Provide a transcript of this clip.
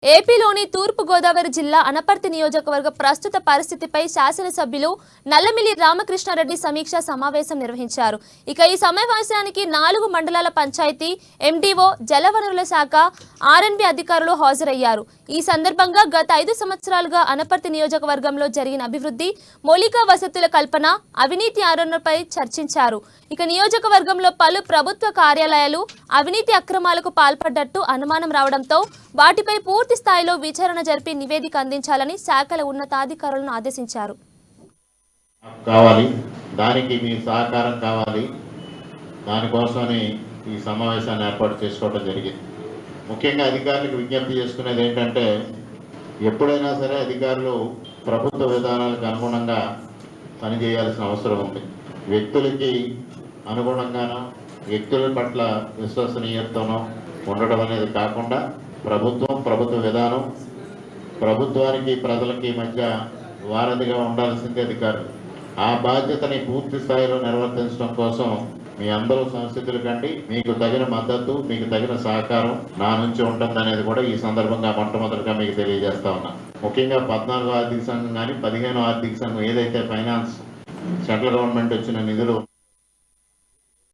ఏపీలోని తూర్పు గోదావరి జిల్లా అనపర్తి నియోజకవర్గ ప్రస్తుత పరిస్థితిపై శాసనసభ్యులు నల్లమిల్లి రామకృష్ణారెడ్డి సమీక్షా సమావేశం నిర్వహించారు. ఈ సమావేశానికి 4 మండలాల పంచాయతీ ఎండీఓ, జలవనరుల శాఖ, ఆర్ఎన్బి అధికారులు హాజరయ్యారు. ఈ సందర్భంగా గత 5 సంవత్సరాలుగా అనపర్తి నియోజకవర్గంలో జరిగిన అభివృద్ధి, మౌలిక వసతుల కల్పన, అవినీతి ఆరోపణలపై చర్చించారు. నియోజకవర్గంలో పలు ప్రభుత్వ కార్యాలయాలు అవినీతి అక్రమాలకు పాల్పడ్డట్టు అనుమానం రావడంతో వాటిపై పూర్తి స్థాయిలో విచారణ జరిపి నివేదిక అందించాలని శాఖల ఉన్నతాధికారులను ఆదేశించారు. దానికి మీ సహకారం కావాలి. దానికోసమని ఈ సమావేశాన్ని ఏర్పాటు చేసుకోవడం జరిగింది. ముఖ్యంగా అధికారులకు విజ్ఞప్తి చేసుకునేది ఏంటంటే, ఎప్పుడైనా సరే అధికారులు ప్రభుత్వ విధానాలకు అనుగుణంగా పనిచేయాల్సిన అవసరం ఉంది. వ్యక్తులకి అనుగుణంగానో వ్యక్తుల పట్ల విశ్వసనీయతను ఉండడం అనేది కాకుండా ప్రభుత్వ విధానం, ప్రభుత్వానికి ప్రజలకి మధ్య వారధిగా ఉండాల్సింది అధికారులు. ఆ బాధ్యతని పూర్తి స్థాయిలో నిర్వర్తించడం కోసం మీ అందరూ సంసిద్ధులు కండి. మీకు తగిన మద్దతు, మీకు తగిన సహకారం నా నుంచి ఉంటుందనేది కూడా ఈ సందర్భంగా మొట్టమొదటిగా మీకు తెలియజేస్తా ఉన్నా. ముఖ్యంగా 14వ ఆర్థిక సంఘం కానీ 15వ ఆర్థిక సంఘం ఏదైతే ఫైనాన్స్ సెంట్రల్ గవర్నమెంట్ వచ్చిన నిధులు